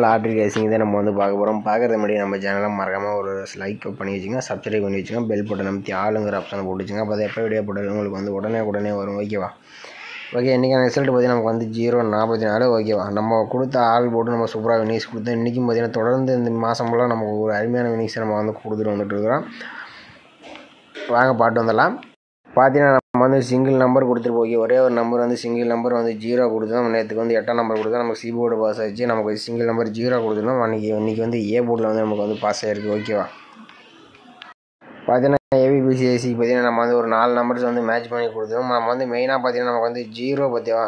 Lottery racing தான் நம்ம வந்து பார்க்க போகிறோம். பார்க்குறது முன்னாடி நம்ம சேனலை மறக்காமல் ஒரு லைக் பண்ணி வச்சுங்க, சப்ஸ்கிரைப் பண்ணி வச்சுங்க, பெல் பட்டன் அமைத்தி ஆளுங்கிற ஆப்ஷனை போட்டு வச்சுங்க. அப்போ அதை எப்போ வீடியோ போட்டாலும் உங்களுக்கு வந்து உடனே வரும். ஓகேவா? ஓகே, இன்றைக்கான ரிசல்ட் பார்த்தீங்கன்னா நமக்கு வந்து 044. ஓகேவா? நம்ம கொடுத்த ஆள் போட்டு நம்ம சூப்பராக வினிங்ஸ் கொடுத்தோம். இன்றைக்கும் பார்த்தீங்கன்னா தொடர்ந்து இந்த மாதம் ஃபுல்லாக நமக்கு ஒரு அருமையான வினிங்ஸை நம்ம வந்து கொடுத்துட்டு வந்துட்டு இருக்கிறோம். வாங்க பாட்டு வந்துடலாம். பார்த்தீங்கன்னா நம்ம வந்து சிங்கிள் நம்பர் கொடுத்துருப்போம். ஓகே, ஒரே ஒரு நம்பர் வந்து சிங்கிள் நம்பர் வந்து 0 கொடுத்தோம். நேற்றுக்கு வந்து 8ஆம் நம்பர் கொடுத்தோம். நமக்கு சி போர்டு பாஸ் ஆச்சு. நமக்கு சிங்கிள் நம்பர் 0 கொடுத்துருந்தோம். இன்றைக்கி வந்து ஏ போர்டில் வந்து நமக்கு வந்து பாஸ் ஆகிருக்கு. ஓகேவா? பார்த்தீங்கன்னா ஏபிபிசிஐசி பார்த்தீங்கன்னா நம்ம வந்து ஒரு 4 நம்பர்ஸ் வந்து மேட்ச் பண்ணி கொடுத்துருவோம். நம்ம வந்து மெயினாக பார்த்தீங்கன்னா நமக்கு வந்து 0 பார்த்தியா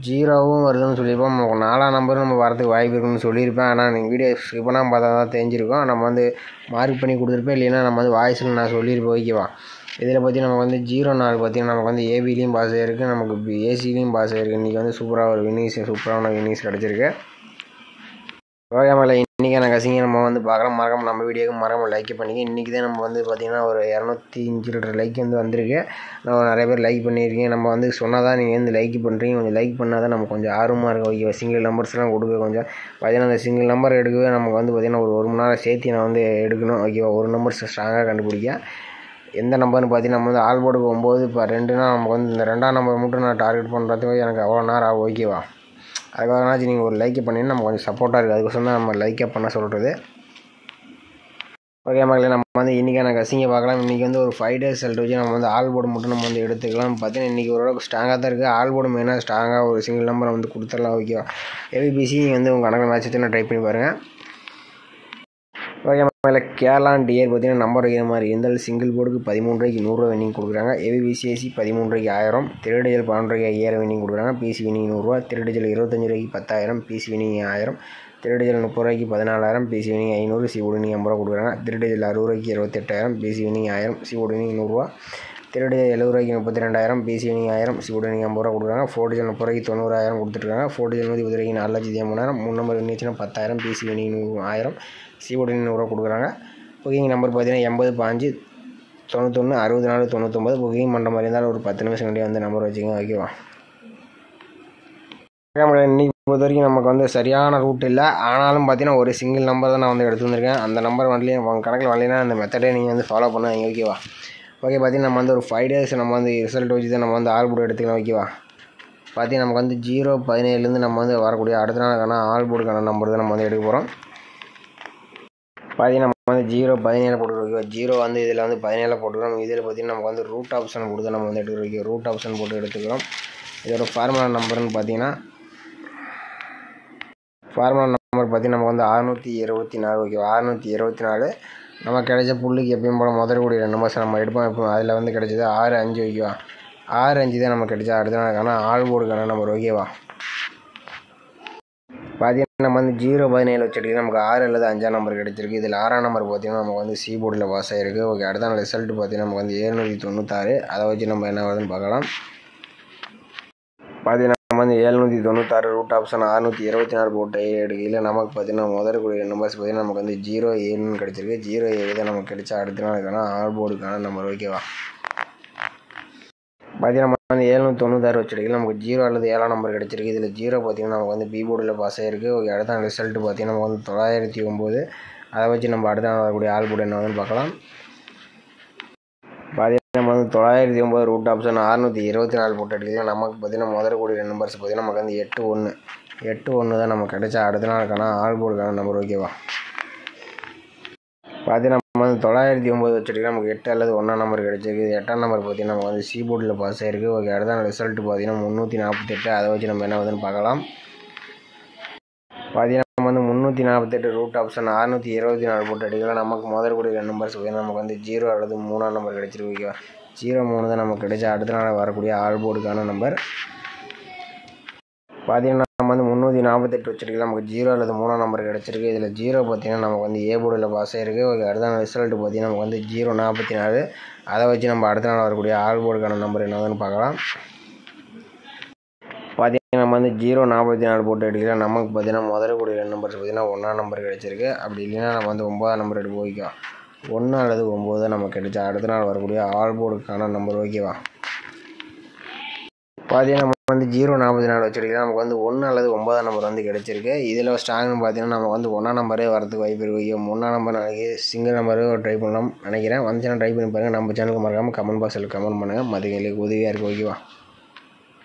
0வும் வருதுன்னு சொல்லியிருப்போம். நமக்கு 4ஆம் நம்பரும் நம்ம வரதுக்கு வாய்ப்பு இருக்குன்னு சொல்லியிருப்பேன். ஆனால் நீங்கள் வீடியோ ஸ்கிப் பண்ணாமல் பார்த்தா தான் தெரிஞ்சிருக்கோம். நம்ம வந்து மார்க் பண்ணி கொடுத்துருப்பேன். இல்லைன்னா நம்ம வந்து வாய்ஸில் நான் சொல்லியிருப்பேன். ஓகேவா? இதில் பார்த்தீங்கன்னா நமக்கு வந்து 04 பார்த்தீங்கன்னா நமக்கு வந்து ஏபிலையும் பாஸ் ஆகிருக்கு, நமக்கு ஏசிலையும் பாஸ் ஆகிருக்கு. இன்றைக்கி வந்து சூப்பரான வினிங்ஸ் கிடச்சிருக்கு. ஓகே மேலே இன்றைக்கான கசிங்க நம்ம வந்து பார்க்குறோம். மறக்காம நம்ம வீடியோக்கு மறக்காம லைக் பண்ணிங்க. இன்றைக்கி தான் நம்ம வந்து பார்த்திங்கன்னா ஒரு 205 லைக் வந்து வந்திருக்கு. நம்ம நிறைய பேர் லைக் பண்ணியிருக்கீங்க. நம்ம வந்து சொன்னால் தான் நீங்கள் வந்து லைக் பண்ணுறீங்க. கொஞ்சம் லைக் பண்ணால் தான் நம்ம கொஞ்சம் ஆர்வமாக இருக்கும். ஓகே, சிங்கிள் நம்பர்ஸ்லாம் கொடுக்க கொஞ்சம் பார்த்தீங்கன்னா அந்த சிங்கிள் நம்பர் எடுக்கவே நமக்கு வந்து பார்த்திங்கன்னா ஒரு மணி நேரம் சேர்த்து நான் வந்து எடுக்கணும். ஓகேவா? ஒரு நம்பர் ஸ்ட்ராங்காக கண்டுபிடிக்க எந்த நம்பர்னு பார்த்தீங்கன்னா நம்ம வந்து ஆல் போர்டுக்கு 9 இப்போ 2னா நமக்கு வந்து இந்த 2ஆம் நம்பர் மட்டும் நான் டார்கெட் பண்ணுறதுக்கு எனக்கு அவ்வளோ நேரம் ஆகும். ஓகேவா? அதுக்காகனாச்சும் நீங்கள் ஒரு லைக்கை பண்ணிங்கன்னா நம்ம கொஞ்சம் சப்போர்ட்டாக இருக்குது. அதுக்கோசரம் தான் நம்ம லைக்கை பண்ண சொல்கிறது. ஓகே மக்களே, நம்ம வந்து இன்றைக்கான கசிங்க பார்க்கலாம். இன்றைக்கி வந்து ஒரு 5 days ரிசல்ட் வச்சு நம்ம வந்து ஆல் போர்டு மட்டும் நம்ம வந்து எடுத்துக்கலாம். பார்த்தீங்கன்னா இன்றைக்கி ஓரளவுக்கு ஸ்ட்ராங்காக தான் இருக்குது. ஆல் போர்டு மெயினாக ஸ்ட்ராங்காக ஒரு சிங்கிள் நம்பரை வந்து கொடுத்துடலாம். ஓகேவா? ஏபிபிசி வந்து உங்கள் கணக்கில் மேட்ச் வச்சு ட்ரை பண்ணி பாருங்கள். ஓகே மேலே கேரளா டியர் பார்த்தீங்கன்னா நம்பர் வைக்கிற மாதிரி இருந்தாலும் சிங்கிள் போர்டுக்கு 13 ரூபாய்க்கு 100 ரூபா வினிங் கொடுக்குறாங்க. ஏபிபிசிஐசி 13 ரூபாய்க்கு 1000, திருடிஜல் 12 ரூபாய்க்கு 5000 வினிங் கொடுக்குறாங்க. பிசி வினிங் 100 ரூபா, திருடிஜல் 25 ரூபாய்க்கு 10,000, பிசி வினிங் 1000, திருடிஜல் 30 ரூபாய்க்கு 14,000, BC winning 500, C board winning 50 ரூபா கொடுக்குறாங்க. திருடிஜல் 60 ரூபாய்க்கு 28,000, BC winning 1000, C board winning 100 ரூபா, திருடிஜல் 70 ரூபாய்க்கு 32,000, BC winning 1000, C board winning 50 ரூபா கொடுக்குறாங்க. ஃபோர்டிஜல் 30 ரூபாய்க்கு 90,000 கொடுத்துருக்காங்க. ஃபோர்டிஜல் 110 ரூபாய்க்கு 4,30,000, 3 நம்பர் வினிச்சுன்னா 10,000, BC winning 1000, C board winning 100 ரூபா கொடுக்குறாங்க. புக்கிங் நம்பர் பார்த்தீங்கன்னா 80 5 91 64 99. புக்கிங் பண்ணுற மாதிரி இருந்தாலும் ஒரு 10 நிமிஷம் முன்னாடி வந்து நம்பர் வச்சுங்க. ஓகேவா? இன்றைக்கி பொறுத்த வரைக்கும் நமக்கு வந்து சரியான ரூட் இல்லை. ஆனாலும் பார்த்தீங்கன்னா ஒரு சிங்கிள் நம்பர் தான் நான் வந்து எடுத்து வந்திருக்கேன். அந்த நம்பர் வரலையும் உங்கள் கணக்கில் வரலைன்னா அந்த மெத்தடே நீங்கள் வந்து ஃபாலோ பண்ணுவீங்க. ஓகேவா? ஓகே, பார்த்தீங்கன்னா நம்ம வந்து ஒரு 5 days நம்ம வந்து ரிசல்ட் வச்சு தான் நம்ம வந்து ஆல் போர்டு எடுத்துக்கலாம். ஓகேவா? பார்த்தீங்கன்னா நமக்கு வந்து 0-17 நம்ம வந்து வரக்கூடிய அடுத்த நாளுக்கான ஆல் போர்டுக்கான நம்பர் தான் நம்ம வந்து எடுக்க போகிறோம். பார்த்தீங்கன்னா நம்ம வந்து 0-17 போட்டுருக்கோம். 0 வந்து இதில் வந்து 17 போட்டுக்கிறோம். இதில் பார்த்தீங்கன்னா நமக்கு வந்து ரூட் ஆப்ஷன் கொடுத்து நம்ம வந்து எடுத்துக்கிறோம். ரூட் ஆப்ஷன் போட்டு எடுத்துக்கிறோம். இதோட ஃபார்முலா நம்பர்னு பார்த்தீங்கன்னா நமக்கு வந்து 624. ஓகேவா? 624 நமக்கு கிடைச்ச புள்ளிக்கு எப்பயும் போல முதல் கூடிய 2 நம்பர்ஸ் நம்ம எடுப்போம். இப்போ அதில் வந்து கிடைச்சது 6-5. ஓகேவா? 6-5 தான் நமக்கு கிடைச்சா அடுத்த நாளுக்கான ஆல் போர்டுக்கான நம்பர். ஓகேவா? பார்த்தீங்கன்னா நம்ம வந்து 0-17 வச்சுட்டு நமக்கு 6 அல்லது 5ஆம் நம்பர் கிடச்சிருக்கு. இதில் 6ஆம் நம்பர் பார்த்தீங்கன்னா நமக்கு வந்து சி போர்டில் பாஸ் ஆகிருக்கு. ஓகே, அடுத்த நாள் ரிசல்ட் பார்த்தீங்கன்னா நமக்கு வந்து 796. அதை வச்சு நம்ம என்ன வருதுன்னு பார்க்கலாம். பார்த்தீங்கன்னா நம்ம வந்து 796 ரூட் ஆப்ஷன் 624 போட்டு எடுக்கையில் நமக்கு பார்த்தீங்கன்னா முதல் கூடிய நம்பர்ஸ் பார்த்தீங்கன்னா நமக்கு வந்து 07 கிடச்சிருக்கு. 07 தான் நமக்கு கிடைச்சா அடுத்த நாளுக்கான ஆல் போர்டுக்கான நம்பர். ஓகேவா? பார்த்தீங்கன்னா நம்ம வந்து 796 வச்சுருக்கீங்க. நமக்கு 0 அல்லது 7ஆம் நம்பர் கிடச்சிருக்கு. இதில் 0 பார்த்தீங்கன்னா நமக்கு வந்து பி போர்டில் பாஸ் ஆகிருக்கு. ஓகே, அடுத்த நாள் ரிசல்ட் பார்த்தீங்கன்னா நமக்கு வந்து 909. அதை வச்சு நம்ம அடுத்த நாள் வரக்கூடிய ஆல் போர்டு என்ன வந்து பார்க்கலாம். பார்த்தீங்கன்னா நம்ம வந்து 909 ரூட் ஆப்ஷன் 624 போட்டு எடுக்கலாம். நமக்கு பார்த்தீங்கன்னா முதல் கூடிய நம்பர்ஸ் பார்த்தீங்கன்னா நமக்கு வந்து 81 தான் நமக்கு கிடைச்சா அடுத்த நாளுக்கான ஆல் போர்டுக்கான நம்பர். ஓகேவா? பார்த்தீங்கன்னா நம்ம வந்து 909 வச்சுருக்கோம். நமக்கு 8 அல்லது 1ஆம் நம்பர் கிடச்சிருக்கு. 8ஆம் நம்பர் பார்த்தீங்கன்னா நமக்கு வந்து சி போர்டில் பாஸ் ஆகிருக்கு. ஓகே, அடுத்த ரிசல்ட் பார்த்தீங்கன்னா 348. அதை வச்சு நம்ம என்ன வருதுன்னு பார்க்கலாம். பார்த்தீங்கன்னா நம்ம வந்து 348 ரூட் ஆப்ஷன் 624 போட்டு அடிக்கலாம். நமக்கு முதல் கூடிய 2 நம்பர்ஸ் பார்த்தீங்கன்னா நமக்கு வந்து 0 அல்லது 3ஆம் நம்பர் கிடச்சிருக்கு. ஓகேவா? 03 தான் நமக்கு கிடைச்சா அடுத்த நாள் வரக்கூடிய ஆல் போர்டுக்கான நம்பர். பார்த்தீங்கன்னா நம்ம வந்து 348 வச்சுருக்கலாம். நமக்கு 0 அல்லது 3ஆம் நம்பர் கிடச்சிருக்கு. இதில் 0 பார்த்தீங்கன்னா நமக்கு வந்து ஏ போர்டில் பாஸ் ஆகிருக்கு. ஓகே, அடுத்த நாள் ரிசல்ட் பார்த்தீங்கன்னா நமக்கு வந்து 044. அதை வச்சு நம்ம அடுத்த நாள் வரக்கூடிய ஆல் போர்டுக்கான நம்பர் என்னதுன்னு பார்க்கலாம். பார்த்தீங்கன்னா நம்ம வந்து 044 போட்டு எடுக்கலாம். நமக்கு பார்த்தீங்கன்னா முதல் கூடிய 2 நம்பர்ஸ் பார்த்தீங்கன்னா 1ஆம் நம்பர் கிடச்சிருக்கு. அப்படி இல்லைன்னா நம்ம வந்து 9ஆம் நம்பர் எடுத்து போய்க்கலாம். 1 அல்லது 9 தான் நமக்கு கிடைச்சா அடுத்த நாள் வரக்கூடிய ஆல் போர்டுக்கான நம்பர். ஓகேவா? பார்த்தீங்கன்னா வந்து 044 வச்சுருக்கீங்க நமக்கு வந்து 1 அல்லது 9ஆம் நம்பர் வந்து கிடச்சிருக்கு. இதில் ஸ்ட்ராங்னு பார்த்தீங்கன்னா நமக்கு வந்து 1ஆம் நம்பரே வரதுக்கு வாய்ப்பு இருக்குது. 3ஆம் நம்பர் நாளைக்கு சிங்கிள் நம்பரு ட்ரை பண்ணலாம் நினைக்கிறேன். வந்துச்சுன்னா ட்ரை பண்ணி பாருங்கள். நம்ம சேனலுக்கு மறக்காமல் கமெண்ட் பாக்ஸில் கமெண்ட் பண்ணுங்கள். மற்றவங்களுக்கு உதவியாக இருக்குது. ஓகேவா?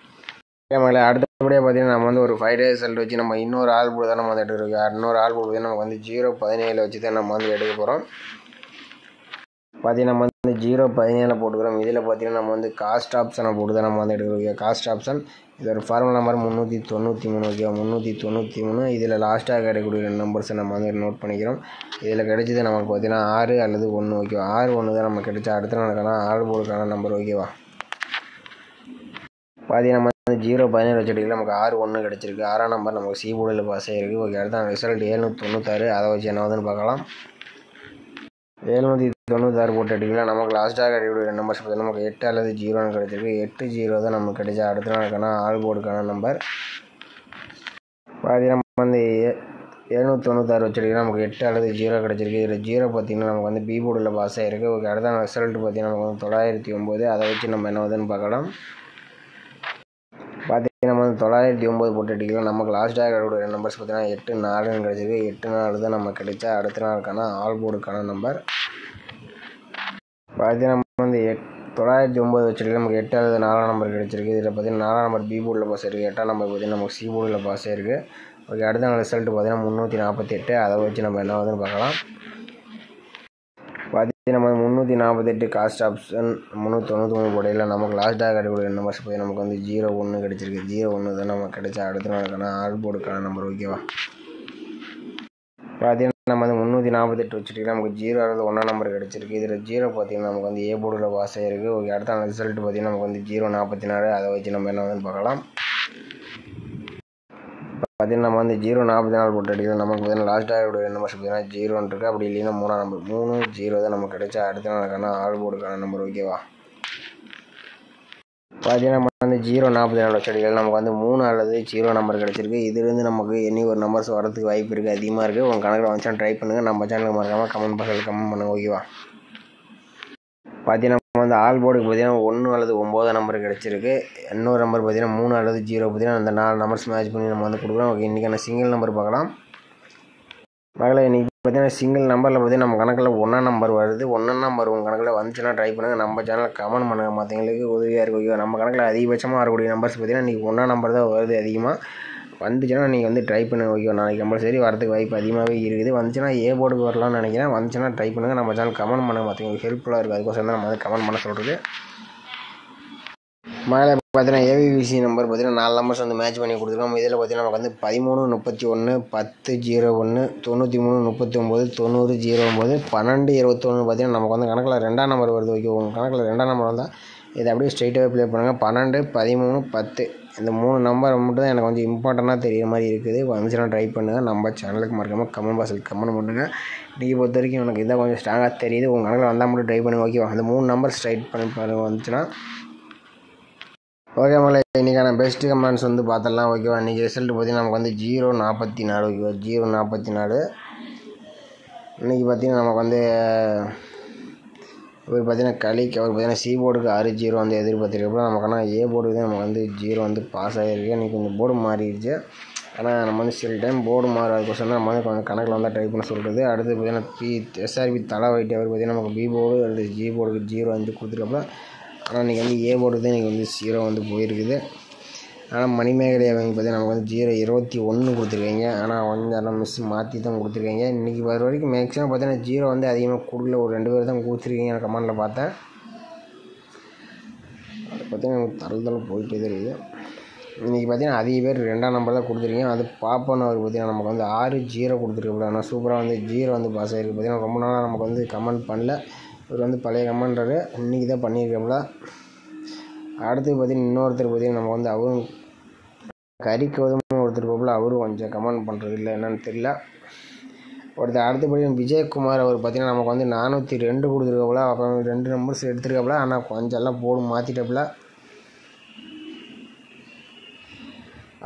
அடுத்தபடியாக பார்த்தீங்கன்னா நம்ம வந்து ஒரு 5 days ரிசல்ட் வச்சு நம்ம இன்னொரு ஆல்பம் தான் நம்ம வந்து எடுத்துருக்கோம். இன்னொரு ஆல்பம் பார்த்தீங்கன்னா நமக்கு வந்து 017 வச்சு தான் நம்ம வந்து எடுக்க போகிறோம். பார்த்தீங்கன்னா நம்ம வந்து 017 போட்டுக்கிறோம். இதில் பார்த்தீங்கன்னா நம்ம வந்து காஸ்ட் ஆப்ஷனை போட்டு தான் நம்ம வந்து எடுக்கிறோம். காஸ்ட் ஆப்ஷன் இது ஒரு ஃபார்முலா நம்பர் 393. ஓகேவா? 393. இதில் லாஸ்ட்டாக கிடைக்கக்கூடிய நம்பர்ஸை நம்ம வந்து நோட் பண்ணிக்கிறோம். இதில் கிடைச்சது நமக்கு பார்த்தீங்கன்னா 6 அல்லது 1. ஓகேவா? 6 1 தான் நம்ம கிடைச்சா அடுத்த நாளுக்கான ஆல்போர்டுக்கான நம்பர். ஓகேவா? பார்த்தீங்கன்னா நம்ம வந்து 017 வச்சுட்டு நமக்கு 6 1 கிடச்சிருக்கு. 6ஆம் நம்பர் நமக்கு சி போர்டில் பாஸ் ஆகிருக்கு. ஓகே, அடுத்த ரிசல்ட் 796. அதை வச்சு என்ன வந்துன்னு பார்க்கலாம். 796 போட்டு அடிக்கலாம். நமக்கு லாஸ்ட்டாக கிடைக்கக்கூடிய நம்பர்ஸ் பார்த்தீங்கன்னா நமக்கு 8 அல்லது 0ன்னு கிடச்சிருக்கு. 8 0 தான் நமக்கு கிடைச்சா அடுத்த நாளுக்கான ஆல்போர்டுக்கான நம்பர். பார்த்தீங்கன்னா நம்ம வந்து 796 வச்சுருக்கீங்கன்னா நமக்கு 8 அல்லது 0 கிடச்சிருக்கு. இதில் 0 பார்த்திங்கன்னா நமக்கு வந்து பி போர்டில் பாஸ் ஆகிருக்கு. ஓகே, அடுத்த ரிசல்ட் பார்த்திங்கன்னா நமக்கு வந்து 909. அதை வச்சு நம்ம என்ன வந்துன்னு பார்க்கலாம். பார்த்தீங்கன்னா நம்ம வந்து 909 போட்டு அடிக்கலாம். நமக்கு லாஸ்ட்டாக கிடைக்கக்கூடிய நம்பர்ஸ் பார்த்தீங்கன்னா 8 4ன்னு கிடச்சிருக்கு. 8 4 தான் நம்ம கிடைச்சா அடுத்த நாளுக்கான ஆல்போர்டுக்கான நம்பர். பார்த்தீங்கன்னா நம்ம வந்து 909 வச்சுருக்கு. நமக்கு 8 அல்லது 4ஆம் நம்பர் கிடச்சிருக்கு. இதில் பார்த்தீங்கன்னா 4ஆம் நம்பர் பி போர்டில் பாஸ் ஆகிருக்கு. 8ஆம் நம்பர் பார்த்தீங்கன்னா நமக்கு சி போர்டில் பாஸ் ஆகிருக்கு. ஓகே, அடுத்த நாள் ரிசல்ட் பார்த்தீங்கன்னா 348. அதை வச்சு நம்ம என்ன வந்துன்னு பார்க்கலாம். பார்த்தீங்கன்னா நம்ம 348 காஸ்ட் ஆப்ஷன் 393 போடையில் நமக்கு லாஸ்ட்டாக கிடைக்கக்கூடிய நம்பர்ஸ் பார்த்தீங்கன்னா நமக்கு வந்து 01 கிடச்சிருக்கு. 01 தான் நமக்கு கிடைச்சா அடுத்த நாளுக்கான ஆல்போர்டுக்கான நம்பர். ஓகேவா? பார்த்தீங்கன்னா நம்ம வந்து 348 வச்சுட்டு நமக்கு 0 அல்லது 1ஆம் நம்பர் கிடச்சிருக்கு. இதில் 0 பார்த்தீங்கன்னா நமக்கு வந்து ஏ போர்டில் பாஸ் ஆகிருக்கு. ஓகே, அடுத்த நாள் ரிசல்ட் பார்த்தீங்கன்னா நமக்கு வந்து 044. அதை வச்சு நம்ம என்ன வந்து பார்க்கலாம். பார்த்தீங்கன்னா நம்ம வந்து 044 போட்டு அடிக்கலாம். நமக்கு பார்த்தீங்கன்னா லாஸ்ட்டாக நம்பர்ஸ் பார்த்தீங்கன்னா 0 இருக்குது. அப்படி இல்லைன்னா 3ஆம் நம்பர் 3 0 தான் நமக்கு கிடைச்சா அடுத்த நாளுக்கான ஆல்போர்டுக்கான நம்பர். ஓகேவா? பார்த்தீங்கன்னா நம்ம வந்து 044 வச்சுடிக்கலாம். நமக்கு வந்து 3 அல்லது 0 நம்பர் கிடச்சிருக்கு. இதுலேருந்து நமக்கு இனி ஒரு நம்பர்ஸ் வரதுக்கு வாய்ப்பு இருக்குது, அதிகமாக இருக்குது. உங்கள் கணக்கில் வந்துச்சுன்னா ட்ரை பண்ணுங்கள். நம்ம சேனலுக்கு மறக்காமல் கமெண்ட் பாக்ஸில் கமெண்ட் பண்ணுங்கள். ஓகேவா? பார்த்தீங்கன்னா நம்ம வந்து ஆல்போர்டுக்கு பார்த்தீங்கன்னா 1 அல்லது 9 நம்பர் கிடச்சிருக்கு. இன்னொரு நம்பர் பார்த்தீங்கன்னா 3 அல்லது 0 பார்த்தீங்கன்னா அந்த 4 நம்பர்ஸ் மேட்ச் பண்ணி நம்ம வந்து கொடுக்குறோம். ஓகே, இன்றைக்கான சிங்கிள் நம்பர் பார்க்கலாம். மகளே, இன்றைக்கி பார்த்தீங்கன்னா சிங்கிள் நம்பரில் பார்த்தீங்கன்னா நம்ம கணக்கில் 1ஆம் நம்பர் வருது. 1ஆம் நம்பர் உங்கள் கணக்கில் வந்துச்சுன்னா ட்ரை பண்ணுங்கள். நம்ம சேனலில் கமெண்ட் பண்ணுங்கள். மற்றவங்களுக்கு உதவியாக இருக்கும். ஓகேவா? நம்ம கணக்கில் அதிகபட்சமாக வரக்கூடிய நம்பர்ஸ் பார்த்தீங்கன்னா இன்றைக்கி 1ஆம் நம்பர் தான் வருது. அதிகமாக வந்துச்சுன்னா நீங்கள் வந்து ட்ரை பண்ணுங்கள். ஓகேவா? நாளைக்கு கம்பல்சரி வரதுக்கு வாய்ப்பு அதிகமாகவே இருக்குது. வந்துச்சுன்னா ஏ போர்டுக்கு வரலாம்னு நினைக்கிறேன். வந்துச்சுன்னா ட்ரை பண்ணுங்கள். நம்ம சேனல் கமெண்ட் பண்ணுங்கள். மற்றவங்களுக்கு ஹெல்ப்ஃபுல்லாக இருக்குது. அதுக்கோசரம் தான் நம்ம வந்து கமெண்ட் பண்ண சொல்கிறது. மகளே, பார்த்தீங்கன்னா ஏவிபிசி நம்பர் பார்த்தீங்கன்னா 4 நம்பர்ஸ் வந்து மேட்ச் பண்ணி கொடுத்துருக்கோம். இதில் பார்த்தீங்கன்னா நமக்கு வந்து 13 31 10 01 93 39 90 09 12 21 பார்த்தீங்கன்னா நமக்கு வந்து கணக்கில் 2ஆம் நம்பர் வருது. ஓகே, உங்கள் கணக்கில் 2ஆம் நம்பர் வந்தால் இதை அப்படியே ஸ்ட்ரைட்டாகவே ப்ளே பண்ணுங்கள். 12 13 10 இந்த 3 நம்பர் மட்டும் தான் எனக்கு கொஞ்சம் இம்பார்ட்டண்ட்டாக தெரியுற மாதிரி இருக்குது. வந்துச்சுன்னா ட்ரை பண்ணுங்கள். நம்ம சேனலுக்கு மறக்காமல் கமெண்ட் பாக்ஸில் கமெண்ட் பண்ணுங்கள். இன்றைக்கி பொறுத்த வரைக்கும் எனக்கு இதான் கொஞ்சம் ஸ்ட்ராங்காக தெரியுது. உங்கள் கணக்கில் வந்தால் மட்டும் ட்ரை பண்ணுங்கள். ஓகேவா? அந்த 3 நம்பர் ஸ்ட்ரைட் பண்ணி பாருங்கள் வந்துச்சுன்னா. ஓகே மகளே, இன்றைக்கான பெஸ்ட்டு கமெண்ட்ஸ் வந்து பார்த்துடலாம். ஓகேவா? இன்றைக்கி ரிசல்ட் பார்த்தீங்கன்னா நமக்கு வந்து 044. ஓகேவா? 044. இன்றைக்கி பார்த்தீங்கன்னா நமக்கு வந்து இவர் பார்த்தீங்கன்னா கலிக் அவர் பார்த்தீங்கன்னா சி போர்டுக்கு 6 0 வந்து எதிர்பார்த்துருக்கப்போ நமக்கான ஏ போர்டுக்கு தான் நமக்கு வந்து 0 வந்து பாஸ் ஆகிருக்கு. இன்றைக்கி கொஞ்சம் போர்டு மாறிடுச்சு. ஆனால் நம்ம வந்து சில டைம் போர்டு மாறாதுக்கோசரம் நம்ம வந்து கொஞ்சம் கணக்கில் வந்து ட்ரை பண்ண சொல்கிறது. அடுத்து பார்த்தீங்கன்னா எஸ்ஆர்பி தலை வைட்டி அவர் பார்த்தீங்கன்னா நமக்கு பி போர்டு அல்லது ஜி போர்டுக்கு 0 வந்து கொடுத்துருக்கப்போ, ஆனால் இன்றைக்கி வந்து ஏ போர்டுக்கு தான் இன்றைக்கி வந்து 0 வந்து போயிருக்குது. ஆனால் மணிமேகலை அவங்க பார்த்தீங்கன்னா நமக்கு வந்து 021 கொடுத்துருக்கீங்க. ஆனால் கொஞ்சம் எல்லாம் மிஸ் மாற்றி தான் கொடுத்துருக்கீங்க. இன்றைக்கி வர வரைக்கும் மேக்ஸிமம் பார்த்தீங்கன்னா 0 வந்து அதிகமாக கொடுக்கல. ஒரு 2 பேர் தான் கொடுத்துருக்கீங்க. நான் கமெண்டில் பார்த்தேன். அதை பார்த்தீங்கன்னா எனக்கு தள்ள போயிட்டே தெரியுது. இன்றைக்கி பார்த்தீங்கன்னா அதிக பேர் 2ஆம் நம்பர் தான் கொடுத்துருக்கீங்க. அது பாப்போன்னு அவர் பார்த்தீங்கன்னா நமக்கு வந்து 6 0 கொடுத்துருக்கல. ஆனால் சூப்பராக வந்து 0 வந்து பாஸ் ஆகிருக்கு. பார்த்தீங்கன்னா ரொம்ப நாளாக நமக்கு வந்து கமெண்ட் பண்ணல. இவர் வந்து பழைய கமெண்டரு இன்றைக்கி தான் பண்ணியிருக்கோம்ல. அடுத்து பார்த்தீங்கன்னா இன்னொருத்தர் பார்த்தீங்கன்னா நம்ம வந்து அவரும் கறிக்கோதும் ஒருத்தர் போல் அவரும் கொஞ்சம் கமெண்ட் பண்ணுறது இல்லை, என்னன்னு தெரியல. ஒருத்தர் அடுத்தபடி விஜயகுமார் அவர் பார்த்தீங்கன்னா நமக்கு வந்து 402 கொடுத்துருக்காப்புல. அப்புறம் 2 நம்பர்ஸ் எடுத்துருக்காப்புல. ஆனால் கொஞ்சம் எல்லாம் போர்டு மாற்றிட்டாப்புல.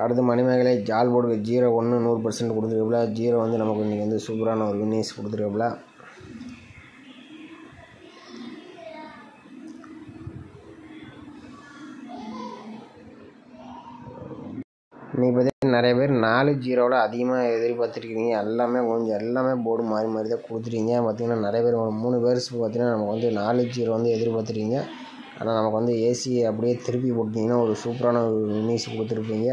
அடுத்து மணிமேகலை ஜால் போர்டுக்கு 0 100% கொடுத்துருக்காப்புல. 0 வந்து நமக்கு இன்றைக்கி வந்து சூப்பரான ஒரு வின்னிஸ் கொடுத்துருக்காப்புல. இன்றைக்கி பார்த்தீங்கன்னா நிறைய பேர் 4-0 அதிகமாக எதிர்பார்த்துருக்கீங்க. எல்லாமே போர்டு மாறி மாறி தான் கொடுத்துருக்கீங்க. பார்த்திங்கன்னா நிறைய பேர் ஒரு 3 பேர்ஸ் பார்த்திங்கன்னா நமக்கு வந்து 4-0 எதிர்பார்த்துருக்கீங்க. ஆனால் நமக்கு வந்து ஏசி அப்படியே திருப்பி போட்டிங்கன்னா ஒரு சூப்பரான ஒரு இன்னிங்ஸ் கொடுத்துருப்பீங்க.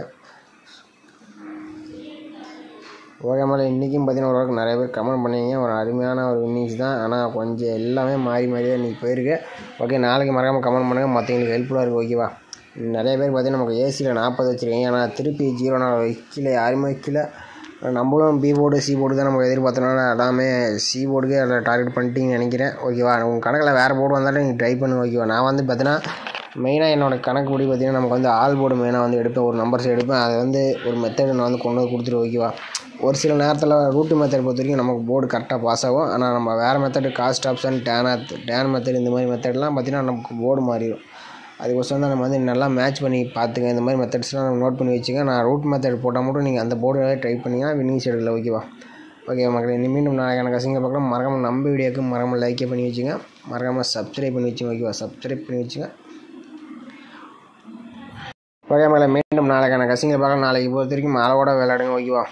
ஓகே மேலே இன்றைக்கும் பார்த்தீங்கன்னா ஓரளவுக்கு நிறைய பேர் கமெண்ட் பண்ணிங்க. ஒரு அருமையான ஒரு இன்னிங்ஸ் தான். ஆனால் கொஞ்சம் எல்லாமே மாறி தான் இன்றைக்கி போயிருக்கு. ஓகே, நாளைக்கு மறக்காமல் கமெண்ட் பண்ணுங்கள். மற்றவங்களுக்கு ஹெல்ப்ஃபுல்லாக இருக்குது. ஓகேவா? நிறைய பேர் பார்த்தீங்கன்னா நமக்கு ஏசியில் 40 வச்சுருக்கீங்க. ஆனால் திருப்பி 0 வைக்கல, யாருமே வைக்கல. நம்மளும் பி போர்டு சி போர்டு தான் நம்ம எதிர்பார்த்தனால எல்லாமே சி போர்டுக்கே அதில் டார்கெட் பண்ணிட்டீங்கன்னு நினைக்கிறேன். ஓகேவா? உங்கள் கணக்கில் வேறு போர்டு வந்தாலும் நீங்கள் ட்ரை பண்ணுங்க. ஓகேவா? நான் வந்து பார்த்தீங்கன்னா மெயினாக என்னோடய கணக்குப்படி பார்த்தீங்கன்னா நமக்கு வந்து ஆல் போர்டு மெயினாக வந்து எடுப்பேன். ஒரு நம்பர்ஸ் எடுப்பேன். அதை வந்து ஒரு மெத்தட் நான் வந்து கொண்டு வந்து கொடுத்துருவேன். ஓகேவா? ஒரு சில நேரத்தில் ரூட்டு மெத்தட் பொறுத்த வரைக்கும் நமக்கு போர்டு கரெக்டாக பாஸ் ஆகும். ஆனால் நம்ம வேறு method cost option then method இந்த மாதிரி மெத்தட்லாம் பார்த்திங்கன்னா நமக்கு போர்டு மாறிடும். அதுக்கோசரம் தான் நம்ம வந்து நல்லா மேட்ச் பண்ணி பார்த்துங்க. இந்த மாதிரி மெத்தட்ஸ்லாம் நம்ம நோட் பண்ணி வச்சுங்க. நான் ரூட் மெத்தட் போட்டால் மட்டும் நீங்கள் அந்த போர்டு ட்ரை பண்ணிங்கன்னா வின்னிங்ஸ் எடுக்கல. ஓகேவா? ஓகே மக்களே, மீண்டும் நாளைக்கான கசிங்க பார்க்கலாம். மறக்காமல் நம்ம வீடியோக்கு மறக்காமல் லைக்கே பண்ணி வச்சுங்க. மறக்காமல் சப்ஸ்கிரைப் பண்ணி வச்சுங்க. ஓகேவா? சப்ஸ்கிரைப் பண்ணி வச்சுங்க. ஓகே மக்களே, மீண்டும் நாளைக்கான கசிங்க பார்க்கலாம். நாளைக்கு பொறுத்த வரைக்கும் அளவோட விளையாடுங்க. ஓகேவா?